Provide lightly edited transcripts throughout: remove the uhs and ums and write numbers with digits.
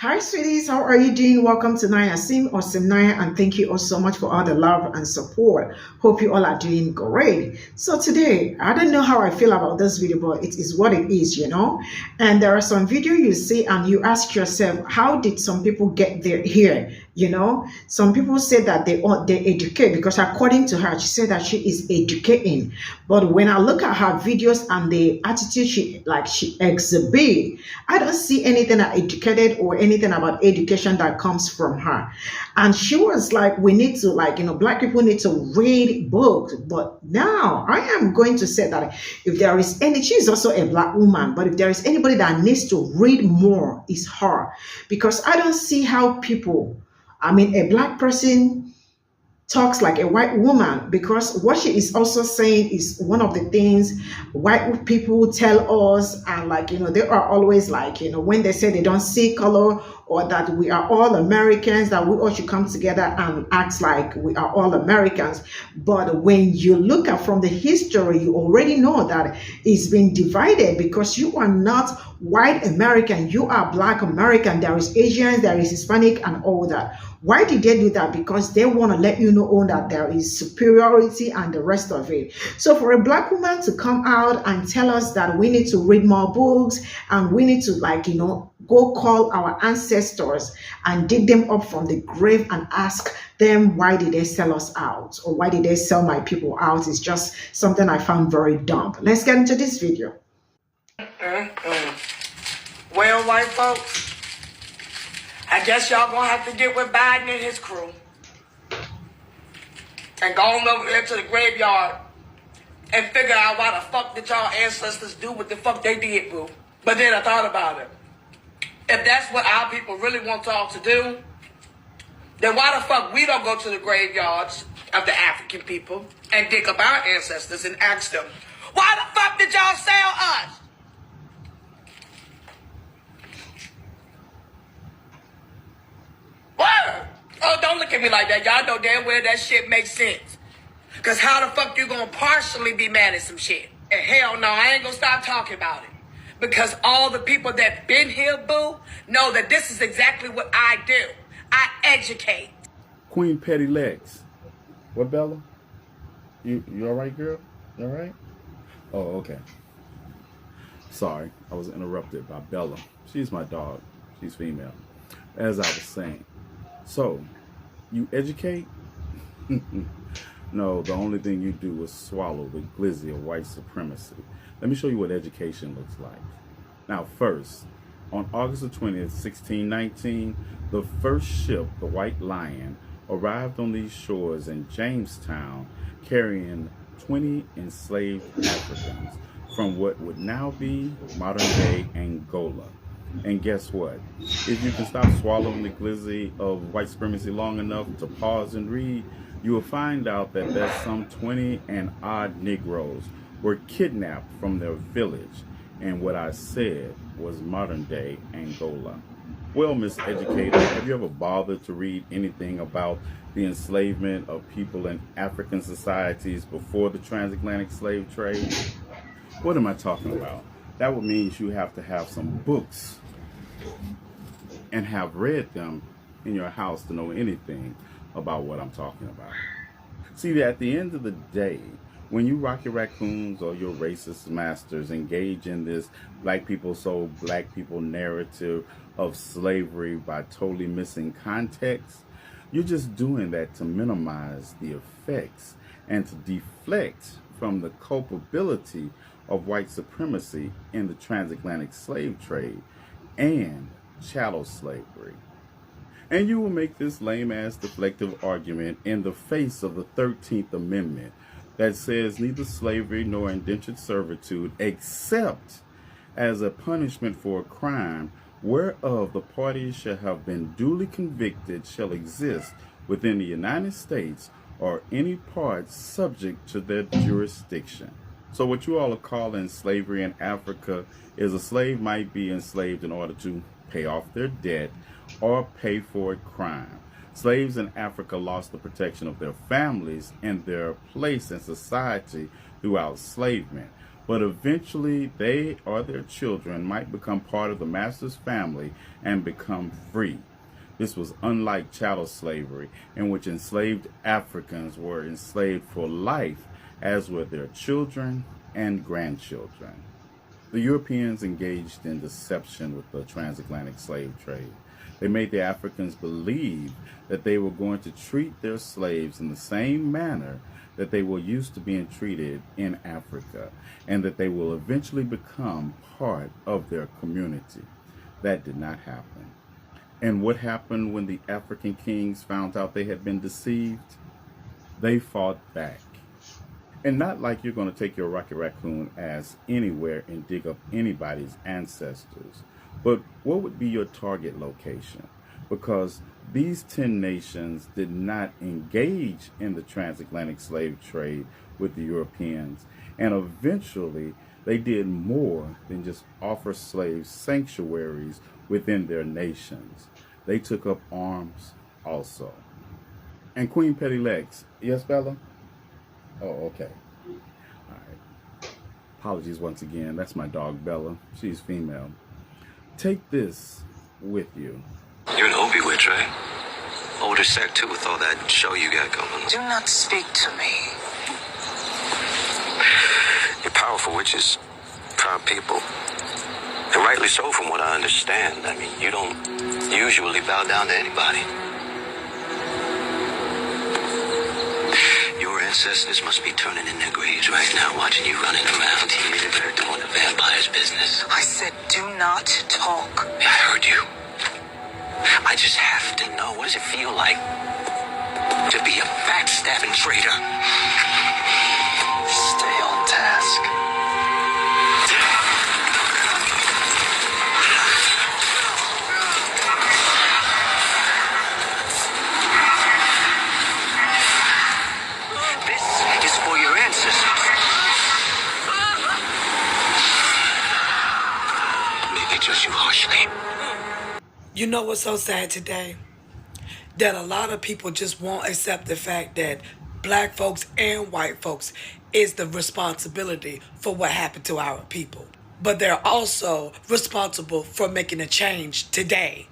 Hi, sweeties. How are you doing? Welcome to Naya Sim or Cimnanya, and thank you all so much for all the love and support. Hope you all are doing great. So today, I don't know how I feel about this video, but it is what it is. And there are some video you see and you ask yourself, how did some people get there here? Some people say that they educate because according to her, she said that she is educating. But when I look at her videos and the attitude she exhibit, I don't see anything that educated or anything about education that comes from her. And she was like, we need to black people need to read books. But now I am going to say that if there is she is also a black woman, but if there is anybody that needs to read more, it's her. Because I don't see how a black person talks like a white woman, because what she is also saying is one of the things white people tell us. And they are always when they say they don't see color, or that we are all Americans, that we all should come together and act like we are all Americans. But when you look at from the history, you already know that it's been divided, because you are not white American, you are black American. There is Asians, there is Hispanic, and all that. Why did they do that? Because they want to let you know that there is superiority and the rest of it. So for a black woman to come out and tell us that we need to read more books and we need to go call our ancestors and dig them up from the grave and ask them, why did they sell us out, or why did they sell my people out, is just something I found very dumb. Let's get into this video. Well, white folks, I guess y'all gonna have to get with Biden and his crew and go on over there to the graveyard and figure out why the fuck did y'all ancestors do what the fuck they did, boo. But then I thought about it. If that's what our people really want y'all to do, then why the fuck we don't go to the graveyards of the African people and dig up our ancestors and ask them, why the fuck did y'all sell us? What? Oh, don't look at me like that. Y'all know damn well that shit makes sense. Because how the fuck you gonna partially be mad at some shit? And hell no, I ain't gonna stop talking about it. Because all the people that been here, boo, know that this is exactly what I do. I educate. Queen Petty Legs. What, Bella? You all right, girl? You all right? Oh, okay. Sorry, I was interrupted by Bella. She's my dog. She's female. As I was saying. So, you educate? No, the only thing you do is swallow the glizzy of white supremacy. Let me show you what education looks like. Now, first, on August the 20th, 1619, the first ship, the White Lion, arrived on these shores in Jamestown carrying 20 enslaved Africans from what would now be modern-day Angola. And guess what? If you can stop swallowing the glizzy of white supremacy long enough to pause and read, you will find out that some 20 and odd Negroes were kidnapped from their village, and what I said was modern-day Angola. Well, Miss Educator, have you ever bothered to read anything about the enslavement of people in African societies before the transatlantic slave trade? What am I talking about? That would mean you have to have some books and have read them in your house to know anything about what I'm talking about. See, at the end of the day, when you rock your raccoons or your racist masters engage in this black people sold black people narrative of slavery by totally missing context, you're just doing that to minimize the effects and to deflect from the culpability of white supremacy in the transatlantic slave trade and chattel slavery. And you will make this lame-ass deflective argument in the face of the 13th Amendment that says neither slavery nor indentured servitude, except as a punishment for a crime whereof the parties shall have been duly convicted, shall exist within the United States or any part subject to their jurisdiction. So what you all are calling slavery in Africa is a slave might be enslaved in order to pay off their debt or pay for a crime. Slaves in Africa lost the protection of their families and their place in society throughout enslavement. but eventually they or their children might become part of the master's family and become free. This was unlike chattel slavery, in which enslaved Africans were enslaved for life, as were their children and grandchildren. The Europeans engaged in deception with the transatlantic slave trade. They made the Africans believe that they were going to treat their slaves in the same manner that they were used to being treated in Africa, and that they will eventually become part of their community. That did not happen. And what happened when the African kings found out they had been deceived? They fought back. And not like you're going to take your Rocket Raccoon ass anywhere and dig up anybody's ancestors, but what would be your target location? Because these 10 nations did not engage in the transatlantic slave trade with the Europeans, and eventually they did more than just offer slaves sanctuaries within their nations. They took up arms also. And Queen Petty-Legs, yes, Bella? Oh, okay. All right. Apologies once again. That's my dog, Bella. She's female. Take this with you. You're an Obi witch, right? Older sect too, with all that show you got going. Do not speak to me. You're powerful witches, proud people. And rightly so from what I understand. I mean, you don't usually bow down to anybody. Your ancestors must be turning in their graves right now, watching you running around here doing the vampire's business. I said do not talk. I heard you. I just have to know, what does it feel like to be a backstabbing traitor? Stay on task. This is for your ancestors. May they judge you harshly. You know what's so sad today? That a lot of people just won't accept the fact that black folks and white folks is the responsibility for what happened to our people. But they're also responsible for making a change today.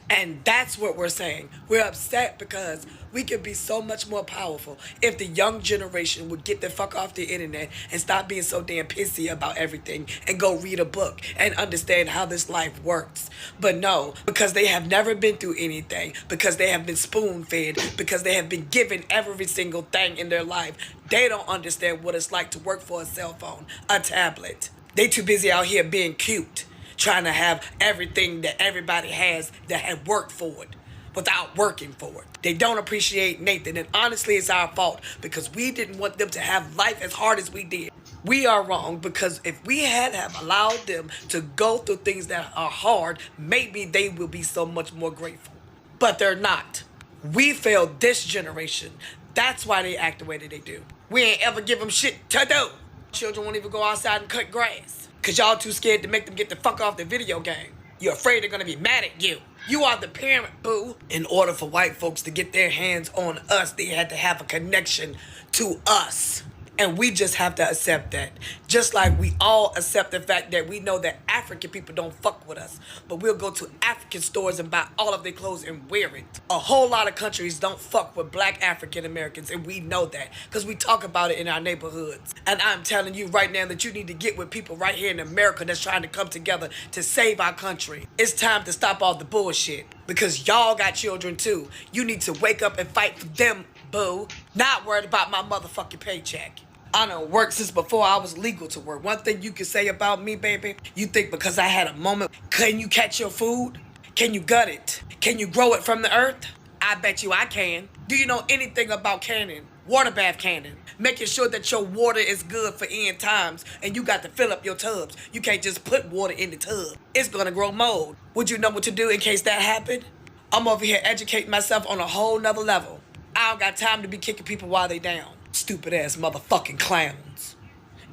And that's what we're saying. We're upset because we could be so much more powerful if the young generation would get the fuck off the internet and stop being so damn pissy about everything and go read a book and understand how this life works. But no, because they have never been through anything, because they have been spoon-fed, because they have been given every single thing in their life, they don't understand what it's like to work for a cell phone, a tablet. They too busy out here being cute, trying to have everything that everybody has that had worked for it without working for it. They don't appreciate Nathan, and honestly it's our fault because we didn't want them to have life as hard as we did. We are wrong because if we had have allowed them to go through things that are hard, maybe they will be so much more grateful. But they're not. We failed this generation. That's why they act the way that they do. We ain't ever give them shit to do. Children won't even go outside and cut grass because y'all too scared to make them get the fuck off the video game. You're afraid they're gonna be mad at you. You are the parent, boo. In order for white folks to get their hands on us, they had to have a connection to us. And we just have to accept that. Just like we all accept the fact that we know that African people don't fuck with us. But we'll go to African stores and buy all of their clothes and wear it. A whole lot of countries don't fuck with black African Americans, and we know that because we talk about it in our neighborhoods. And I'm telling you right now that you need to get with people right here in America that's trying to come together to save our country. It's time to stop all the bullshit because y'all got children too. You need to wake up and fight for them, boo. Not worried about my motherfucking paycheck. I done worked since before I was legal to work. One thing you can say about me, baby, you think because I had a moment, can you catch your food? Can you gut it? Can you grow it from the earth? I bet you I can. Do you know anything about canning? Water bath canning. Making sure that your water is good for end times and you got to fill up your tubs. You can't just put water in the tub. It's gonna grow mold. Would you know what to do in case that happened? I'm over here educating myself on a whole nother level. I don't got time to be kicking people while they down. Stupid ass motherfucking clowns.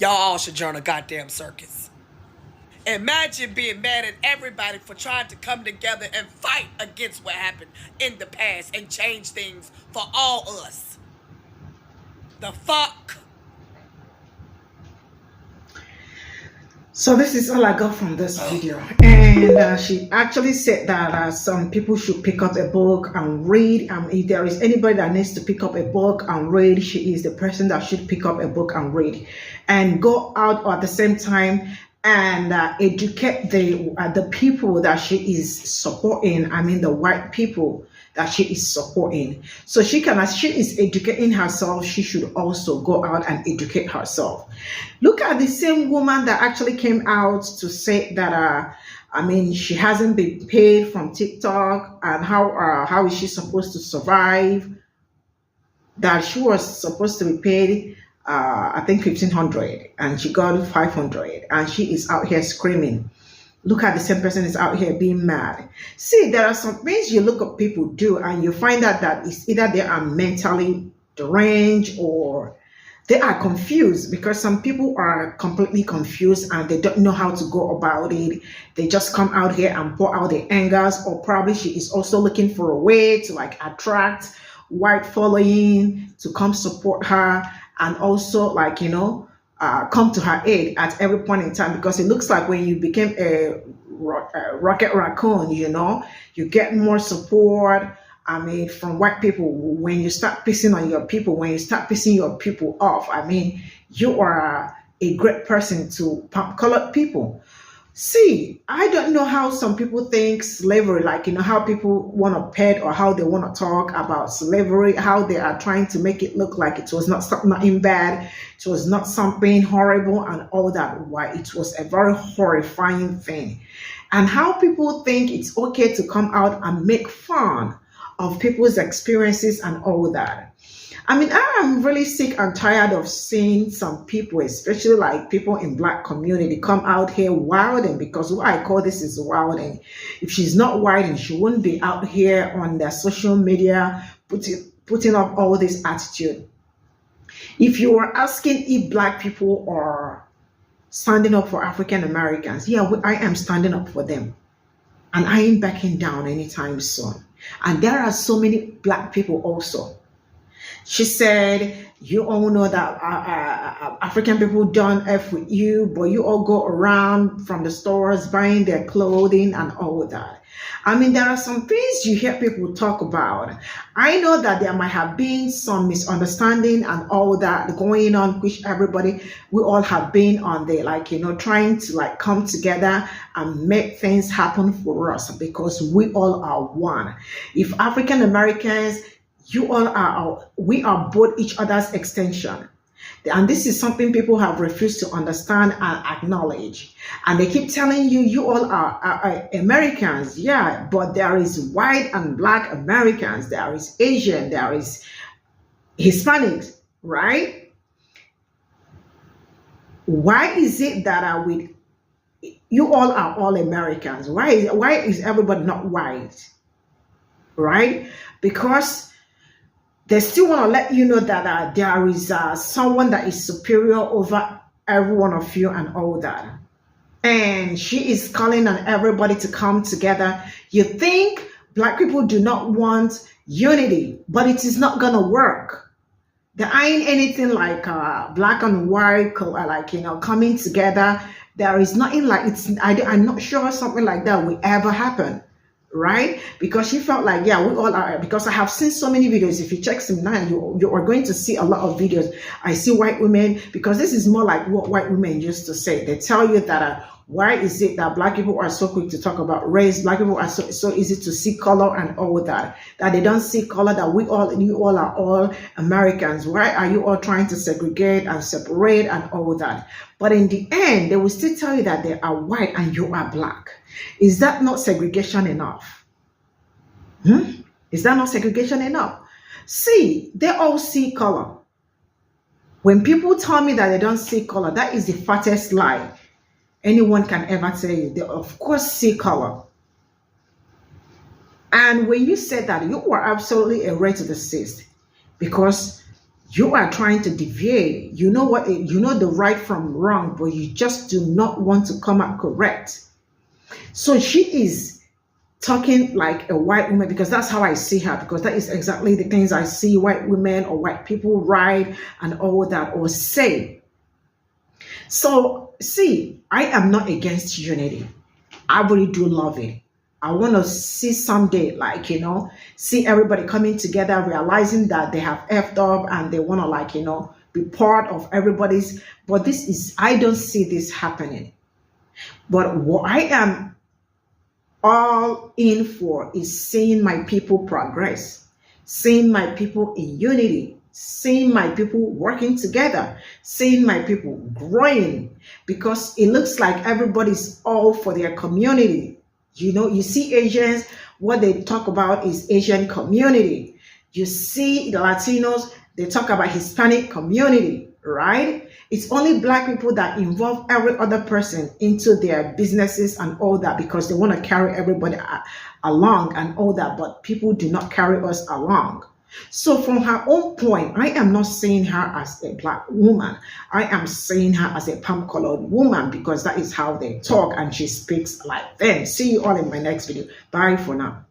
Y'all all should join a goddamn circus. Imagine being mad at everybody for trying to come together and fight against what happened in the past and change things for all us. The fuck? So this is all I got from this video, and she actually said that some people should pick up a book and read. If there is anybody that needs to pick up a book and read, she is the person that should pick up a book and read, and go out at the same time and educate the people that she is supporting. I mean, the white people that she is supporting. So she can, as she is educating herself, she should also go out and educate herself. Look at the same woman that actually came out to say that I mean, she hasn't been paid from TikTok, and how is she supposed to survive? That she was supposed to be paid I think 1,500 and she got 500, and she is out here screaming. Look at the same person is out here being mad. See, there are some things you look at people do and you find out that it's either they are mentally deranged or they are confused, because some people are completely confused and they don't know how to go about it. They just come out here and pour out their angers, or probably she is also looking for a way to like attract white following to come support her, and also like, you know, come to her aid at every point in time, because it looks like when you became a rocket raccoon, you know, you get more support. I mean, from white people, when you start pissing on your people, when you start pissing your people off, I mean, you are a great person to pump colored people. See, I don't know how some people think slavery, like, you know, how people want to pet or how they want to talk about slavery, how they are trying to make it look like it was not something bad, it was not something horrible and all that. Why, it was a very horrifying thing. And how people think it's okay to come out and make fun of people's experiences and all that. I mean, I am really sick and tired of seeing some people, especially like people in Black community, come out here wilding, because what I call this is wilding. If she's not wilding, she wouldn't be out here on their social media putting up all this attitude. If you were asking if Black people are standing up for African Americans, yeah, I am standing up for them. And I ain't backing down anytime soon. And there are so many Black people also. She said, you all know that African people don't F with you, but you all go around from the stores buying their clothing and all that. I mean, there are some things you hear people talk about. I know that there might have been some misunderstanding and all that going on, which everybody, we all have been on there, like, you know, trying to like come together and make things happen for us, because we all are one. If African Americans, you all are, we are both each other's extension. And this is something people have refused to understand and acknowledge. And they keep telling you, you all are Americans. Yeah, but there is white and Black Americans. There is Asian. There is Hispanics, right? Why is it that you all are all Americans? Why is everybody not white, right? Because they still want to let you know that there is someone that is superior over every one of you and all that. And she is calling on everybody to come together. You think Black people do not want unity, but it is not going to work. There ain't anything like Black and white, like, you know, coming together. There is nothing like I'm not sure something like that will ever happen. Right? Because she felt like, yeah, we all are, because I have seen so many videos. If you check cimnanya, you are going to see a lot of videos. I see white women, because this is more like what white women used to say. They tell you that why is it that Black people are so quick to talk about race? Black people are so easy to see color and all that they don't see color, that you all are all Americans. Why are you all trying to segregate and separate and all that? But in the end, they will still tell you that they are white and you are Black. Is that not segregation enough? Is that not segregation enough? See, they all see color. When people tell me that they don't see color, that is the fattest lie anyone can ever tell you. They of course see color. And when you said that, you are absolutely a racist, because you are trying to deviate. You know what? You know the right from wrong, but you just do not want to come out correct. So she is talking like a white woman, because that's how I see her, because that is exactly the things I see white women or white people write and all that or say. So see, I am not against unity. I really do love it. I want to see someday, like, see everybody coming together, realizing that they have effed up and they want to, like, be part of everybody's. But I don't see this happening. But what I am all in for is seeing my people progress, seeing my people in unity, seeing my people working together, seeing my people growing, because it looks like everybody's all for their community. You see Asians, what they talk about is Asian community. You see the Latinos, they talk about Hispanic community, right? It's only Black people that involve every other person into their businesses and all that, because they want to carry everybody along and all that, but people do not carry us along. So from her own point, I am not seeing her as a Black woman. I am seeing her as a palm-colored woman, because that is how they talk and she speaks like them. See you all in my next video. Bye for now.